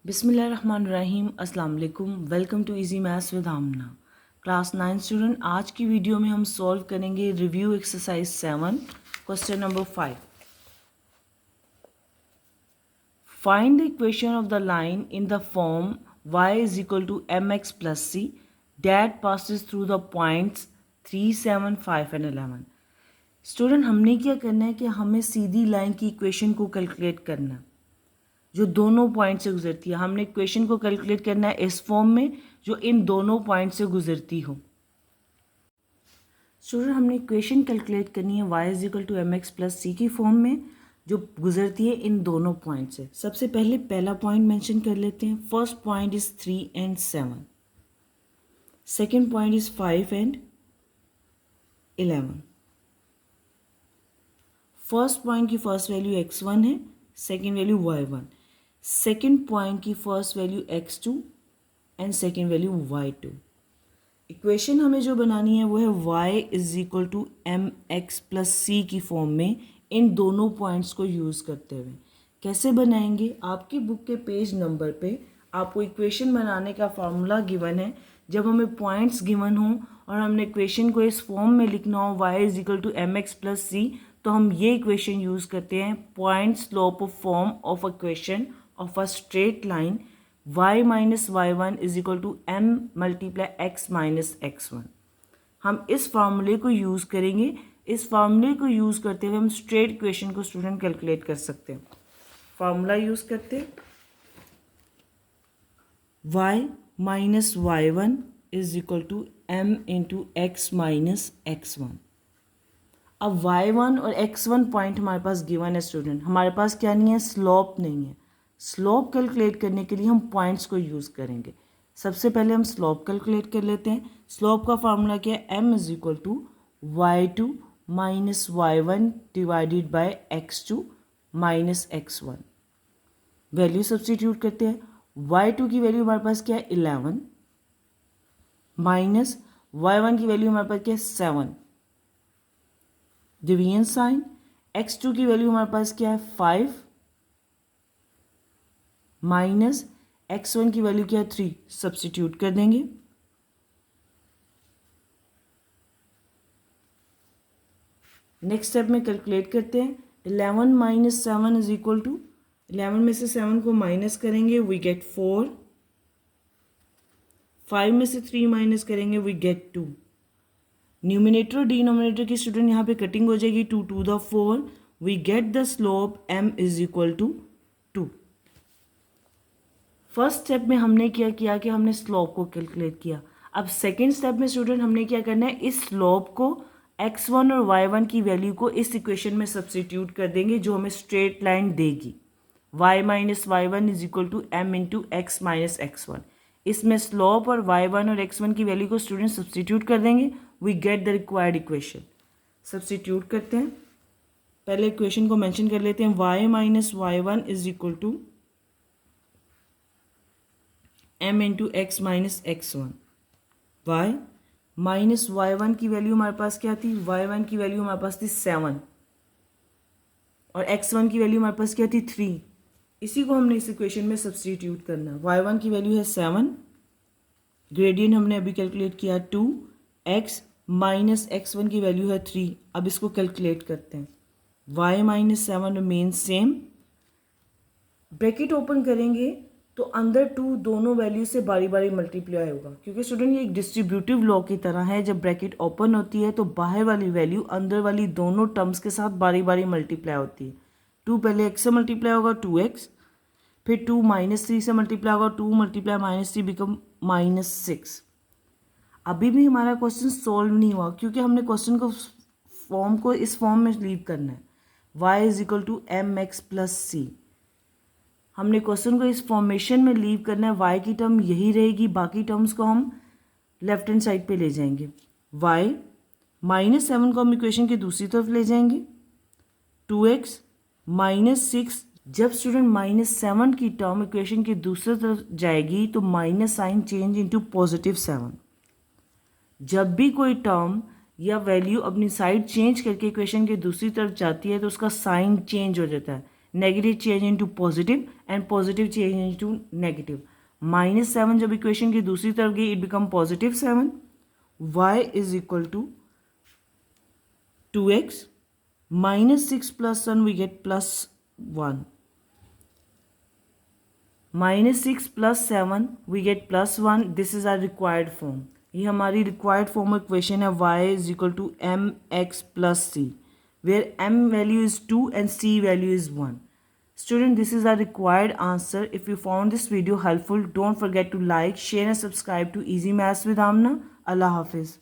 बिस्मिल्लाहिर्रहमानिर्रहीम। अस्सलाम वालेकुम। Welcome to easy maths with Amna. Class 9 student, आज की वीडियो में हम सॉल्व करेंगे review exercise 7 question number 5। Find the equation of the line in the form y is equal to mx plus C that passes through the points 3, 7, 5 and 11। Student, हमने क्या करना है कि हमें सीधी लाइन की इक्वेशन को कैलकुलेट करना है जो दोनों पॉइंट से गुजरती है। हमने इक्वेशन को कैलकुलेट करना है इस फॉर्म में जो इन दोनों पॉइंट से गुजरती हो। स्टूडेंट, हमने इक्वेशन कैलकुलेट करनी है y is equal to M X plus C की फॉर्म में जो गुजरती है इन दोनों पॉइंट से। सबसे पहले पहला पॉइंट मेंशन कर लेते हैं। First point is 3 and 7, second point is 5 and 11। First point की फर्स्ट वैल्यू x1 है, second value y1। Second point की first value x2 and second value y2। Equation हमें जो बनानी है वो है y is equal to M X plus C की फॉर्म में इन दोनों पॉइंट्स को यूज़ करते हुए। कैसे बनाएंगे? आपकी बुक के पेज नंबर पे आपको इक्वेशन बनाने का फार्मूला गिवन है। जब हमें पॉइंट्स गिवन हो और हमने इक्वेशन को इस फॉर्म में लिखना हो y is equal to M X plus C, तो हम ये इक्वेशन यूज़ करते हैं point slope of form of equation of a straight line y minus y1 is equal to m multiply x minus x1। हम इस फार्मूले को use करेंगे। इस फार्मूले को यूज़ करते हुए हम स्ट्रेट इक्वेशन को स्टूडेंट कैलकुलेट कर सकते हैं। फार्मूला यूज़ करते हैं y minus y1 is equal to m into x minus x1। अब y1 और x1 पॉइंट हमारे पास गिवन है स्टूडेंट। हमारे पास क्या नहीं है? स्लोप नहीं है। स्लोप कैलकुलेट करने के लिए हम पॉइंट्स को यूज़ करेंगे। सबसे पहले हम स्लोप कैलकुलेट कर लेते हैं। स्लोप का फार्मूला क्या है? m is equal to y2 minus y1 divided by x2 minus x1। Value substitute करते हैं। y2 की वैल्यू हमारे पास क्या है? 11 माइनस y1 की वैल्यू हमारे पास क्या है? 7। Division sign. x2 की वैल्यू हमारे पास क्या है? 5 माइनस x1 की वैल्यू क्या है? 3। सब्सटीट्यूट कर देंगे। नेक्स्ट स्टेप में कैलकुलेट करते हैं। 11 माइनस 7 इज इक्वल टू 11 में से 7 को माइनस करेंगे वी गेट 4। 5 में से 3 माइनस करेंगे वी गेट 2। न्यूमिनेटर और डिनोमिनेटर की स्टूडेंट यहाँ पे कटिंग हो जाएगी। 2 to the 4 we get the slope m is equal to 2। First step में हमने क्या किया कि हमने स्लोप को कैलकुलेट किया। अब सेकेंड स्टेप में स्टूडेंट हमने क्या करना है? इस स्लोप को x1 और y1 की वैल्यू को इस इक्वेशन में सब्सटीट्यूट कर देंगे जो हमें स्ट्रेट लाइन देगी। y minus y1 is equal to m into x minus x1। इसमें स्लोप और y1 और x1 की वैल्यू को स्टूडेंट सब्सटीट्यूट कर देंगे। We get the required equation. Substitute करते हैं। पहले इक्वेशन को मेंशन कर लेते हैं। y minus y1 is equal to m into x minus x1। y minus y1 की वैल्यू हमारे पास क्या थी? y1 की वैल्यू हमारे पास थी 7 और x1 की वैल्यू हमारे पास क्या थी? 3। इसी को हमने इस इक्वेशन में सब्सटीट्यूट करना है। y1 की वैल्यू है 7, ग्रेडियंट हमने अभी कैलकुलेट किया 2, x माइनस x1 की वैल्यू है 3। अब इसको कैलकुलेट करते हैं। y minus 7 remain same. Bracket open करेंगे तो अंदर 2 दोनों वैल्यू से बारी बारी मल्टीप्लाई होगा, क्योंकि स्टूडेंट ये एक डिस्ट्रीब्यूटिव लॉ की तरह है। जब ब्रैकेट ओपन होती है तो बाहर वाली वैल्यू अंदर वाली दोनों टर्म्स के साथ बारी बारी मल्टीप्लाई होती है। 2 पहले x से मल्टीप्लाई होगा 2x, फिर 2 माइनस 3 से मल्टीप्लाई होगा 2 मल्टीप्लाई माइनस 3 बिकम माइनस 6। अभी भी हमारा क्वेश्चन सॉल्व नहीं हुआ क्योंकि हमने क्वेश्चन को फॉर्म को इस फॉर्म में लीव करना है। y is equal to M X plus C. हमने क्वेश्चन को इस फॉर्मेशन में लीव करना है। y की टर्म यही रहेगी, बाकी टर्म्स को हम लेफ्ट हैंड साइड पे ले जाएंगे। y माइनस 7 को हम इक्वेशन की दूसरी तरफ ले जाएंगे। 2x minus 6। जब स्टूडेंट माइनस 7 की टर्म इक्वेशन की दूसरी तरफ जाएगी तो minus sign change into positive 7। जब भी कोई टर्म या वैल्यू अपनी साइड चेंज करके इक्वेशन की दूसरी तरफ जाती है तो उसका साइन चेंज हो जाता है। negative change into positive and positive change into negative. -7 जब इक्वेशन की दूसरी तरफ गई, it become +7. y is equal to 2x. -6 plus 1 we get +1. -6 plus 7 we get +1. This is our required form. ये हमारी required form equation है y is equal to mx plus c, where m value is 2 and c value is 1. Student, this is our required answer. If you found this video helpful, don't forget to like, share and subscribe to Easy Maths with Amna. Allah Hafiz.